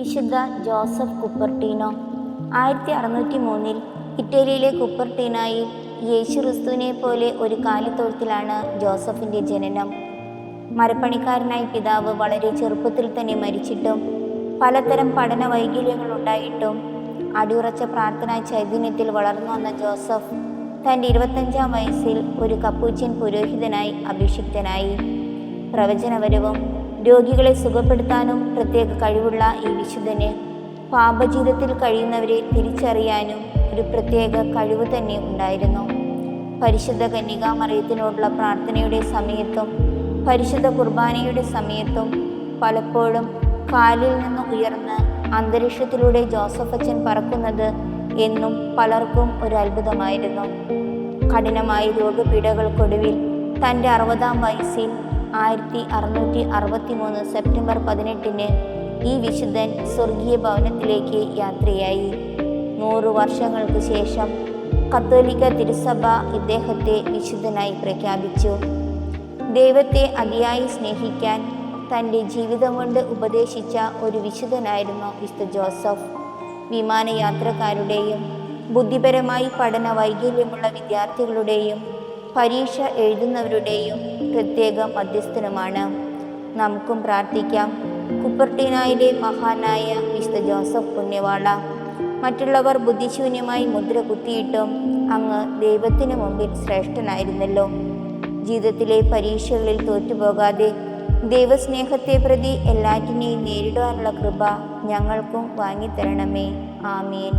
വിശുദ്ധ ജോസഫ് കുപ്പർട്ടീനോ. 1603 ഇറ്റലിയിലെ കുപ്പർട്ടീനായിൽ യേശുക്രിസ്തുവിനെ പോലെ ഒരു കാലിത്തൊഴുത്തിലാണ് ജോസഫിൻ്റെ ജനനം. മരപ്പണിക്കാരനായ പിതാവ് വളരെ ചെറുപ്പത്തിൽ തന്നെ മരിച്ചിട്ടും പലതരം പഠന വൈകല്യങ്ങളുണ്ടായിട്ടും അടിയുറച്ച പ്രാർത്ഥനാ ചൈതന്യത്തിൽ വളർന്നു വന്ന ജോസഫ് തൻ്റെ 25-ാം വയസ്സിൽ ഒരു കപ്പൂച്ചിൻ പുരോഹിതനായി അഭിഷിക്തനായി. പ്രവചനപരവും രോഗികളെ സുഖപ്പെടുത്താനും പ്രത്യേക കഴിവുള്ള ഈ വിശുദ്ധന് പാപജീവിതത്തിൽ കഴിയുന്നവരെ തിരിച്ചറിയാനും ഒരു പ്രത്യേക കഴിവ് തന്നെ ഉണ്ടായിരുന്നു. പരിശുദ്ധ കന്യകാമറിയത്തിനോടുള്ള പ്രാർത്ഥനയുടെ സമയത്തും പരിശുദ്ധ കുർബാനയുടെ സമയത്തും പലപ്പോഴും കാലിൽ നിന്ന് ഉയർന്ന് അന്തരീക്ഷത്തിലൂടെ ജോസഫച്ചൻ പറക്കുന്നത് എന്നും പലർക്കും ഒരു അത്ഭുതമായിരുന്നു. കഠിനമായ രോഗപീഠകൾക്കൊടുവിൽ തൻ്റെ 60-ാം വയസ്സിൽ 1663 സെപ്റ്റംബർ 18 ഈ വിശുദ്ധൻ സ്വർഗീയ ഭവനത്തിലേക്ക് യാത്രയായി. 100 വർഷങ്ങൾക്ക് ശേഷം കത്തോലിക്ക തിരുസഭ ഇദ്ദേഹത്തെ വിശുദ്ധനായി പ്രഖ്യാപിച്ചു. ദൈവത്തെ അതിയായി സ്നേഹിക്കാൻ തൻ്റെ ജീവിതം കൊണ്ട് ഉപദേശിച്ച ഒരു വിശുദ്ധനായിരുന്നു വിശുദ്ധ ജോസഫ്. വിമാനയാത്രക്കാരുടെയും ബുദ്ധിപരമായി പഠന വൈകല്യമുള്ള വിദ്യാർത്ഥികളുടെയും പരീക്ഷ എഴുതുന്നവരുടെയും പ്രത്യേക മധ്യസ്ഥനുമാണ്. നമുക്കും പ്രാർത്ഥിക്കാം. കുപ്പർട്ടീനായിലെ മഹാനായ വിശുദ്ധ ജോസഫ് പുണ്യവാള, മറ്റുള്ളവർ ബുദ്ധിശൂന്യമായി മുദ്ര കുത്തിയിട്ടും അങ്ങ് ദൈവത്തിന് മുമ്പിൽ ശ്രേഷ്ഠനായിരുന്നല്ലോ. ജീവിതത്തിലെ പരീക്ഷകളിൽ തോറ്റുപോകാതെ ദൈവസ്നേഹത്തെ പ്രതി എല്ലാറ്റിനെയും നേരിടാനുള്ള കൃപ ഞങ്ങൾക്കും വാങ്ങിത്തരണമേ. ആമേൻ.